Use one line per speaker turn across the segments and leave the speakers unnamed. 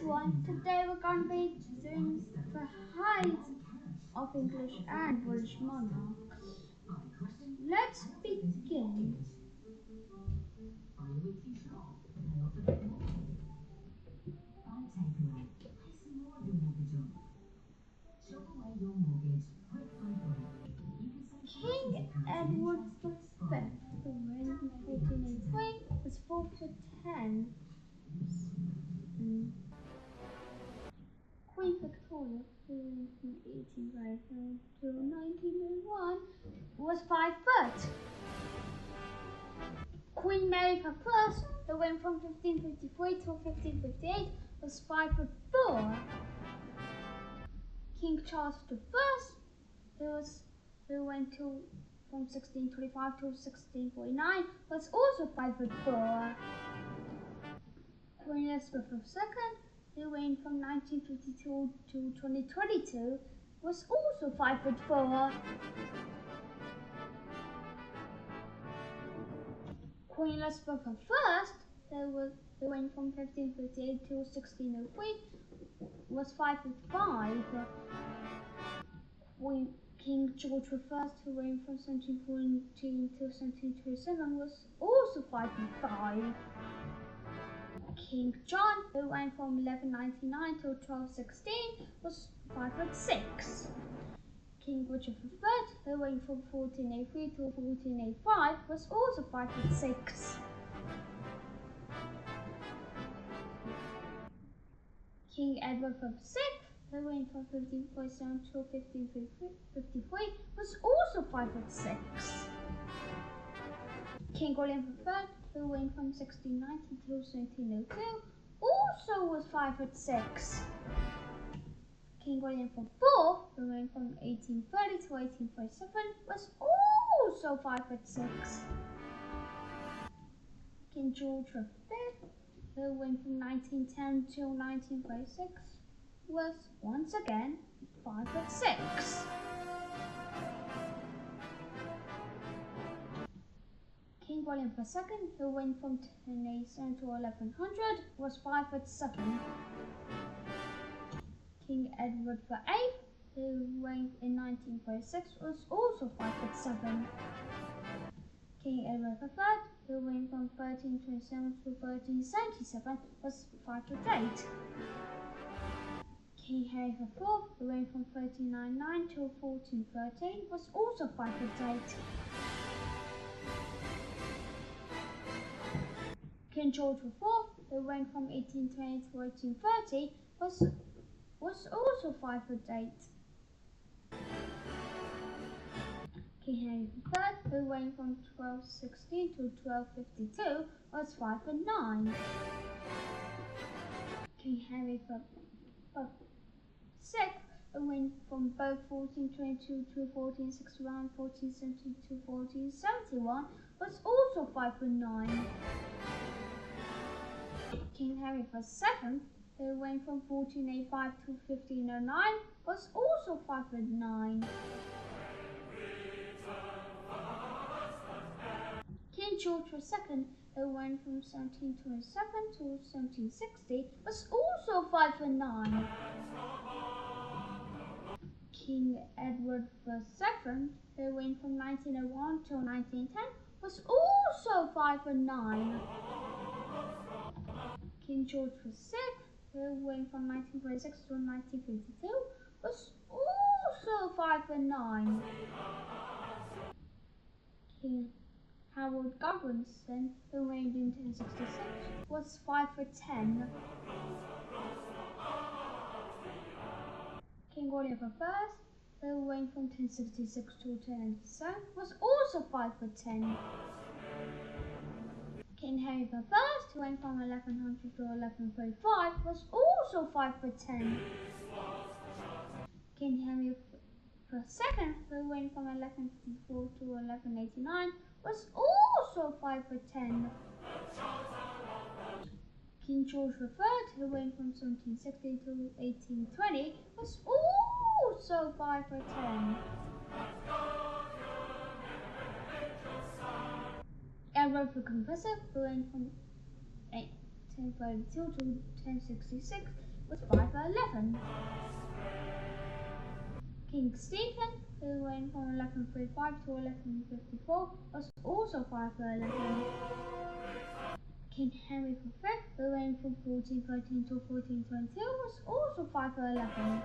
everyone, today we're going to be doing the height of English and British monarchs. Let's begin. King Edward V, who reigned from 1483, was 4 to 10. Queen Victoria, who reigned from 1854 to 1901, was 5 foot. Queen Mary I, who reigned from 1553 to 1558, was 5 foot 4. King Charles I, who went from 1625 to 1649, was also 5 foot 4. Queen Elizabeth II, who reigned from 1952 to 2022, was also 5 foot 4. Queen Elizabeth I, who reigned from 1558 to 1603, was 5 foot 5. King George I, who reigned from 1714 to 1727, was also 5 foot 5. King John, who reigned from 1199 to 1216, was 5 foot 6. King Richard III, who reigned from 1483 to 1485, was also 5 foot 6. King Edward VI, who reigned from 1547 to 1553, was also 5 foot 6. King William III, who reigned from 1690 to 1702, also was 5 foot 6. King William IV, who reigned from 1830 to 1837, was also 5 foot 6. King George V, who reigned from 1910 to 1936, was once again 5 foot 6. King William II, who reigned from 1087 to 1100, was 5 foot 7. King Edward VIII, who reigned in 1936, was also 5 foot 7. King Edward III, who reigned from 1327 to 1377, was 5 foot 8. King Henry IV, who reigned from 1399 to 1413, was also 5 foot 8. King George IV, who reigned from 1820 to 1830, was also 5 foot 8. King Henry III, who reigned from 1216 to 1252, was 5 foot 9. King Henry VI, who reigned from both 1422 to 1461, 1470 to 1471, was also 5 foot 9. King Henry VII, who reigned from 1485 to 1509, was also 5 foot 9. King George II, who reigned from 1727 to 1760, was also 5 foot 9. King Edward II, who reigned from 1901 to 1910, was also 5 foot 9. King George VI, who reigned from 1946 to 1952, was also 5 foot 9. King Harold Godwinson, who reigned in 1066, was 5 foot 10. King William I, who reigned from 1066 to 1097, was also 5 foot 10. King Henry I, who reigned from 1100 to 1135, was also 5 foot 10. King Henry II, who reigned from 1154 to 1189, was also 5 foot 10. King George III, who reigned from 1760 to 1820, was also 5 foot 10. Edward the Confessor, who reigned from 1032 to 1066, was 511. King Stephen, who reigned from 1135 to 1154, was also 511. King Henry V, who reigned from 1413 to 1422, was also 511.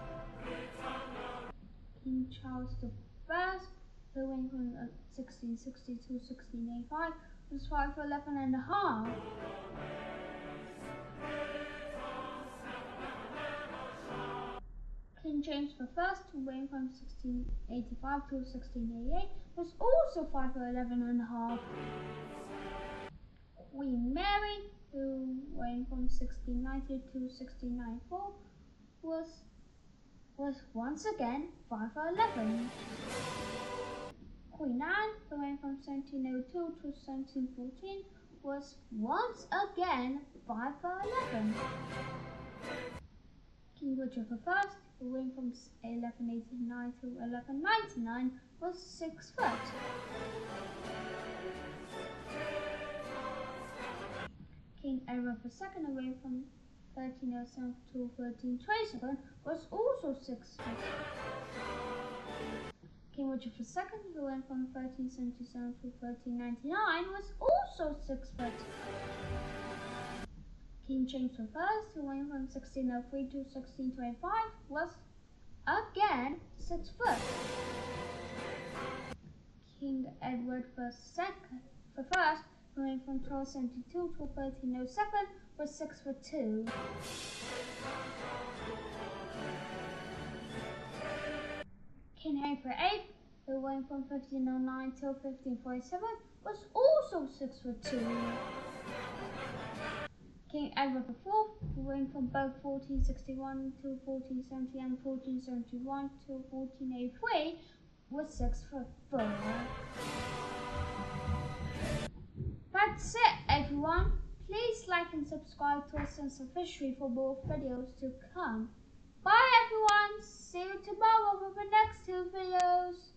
King Charles I, who reigned from 1660 to 1685, was 511 and a half. King James I, who reigned from 1685 to 1688, was also 511 and a half. Queen Mary, who reigned from 1690 to 1694, was once again 511. Queen Anne, who reigned from 1702 to 1714, was once again 511. King Richard I, who reigned from 1189 to 1199, was 6 foot. King Edward II, who reigned from 1307 to 1327, was also 6 foot. King Richard II, who reigned from 1377 to 1399, was also 6 foot. King James I, who reigned from 1603 to 1625, was again 6 foot. King Edward I, who reigned from 1272 to 1307, was 6 foot 2. King Henry VIII, who reigned from 1509 till 1547, was also 6 foot 2. King Edward IV, who reigned from both 1461 to 1470 and 1471 to 1483, was 6 foot 4. That's it, everyone. Please like and subscribe to our Sense of History for more videos to come. Bye, everyone. See you tomorrow with the next 2 videos.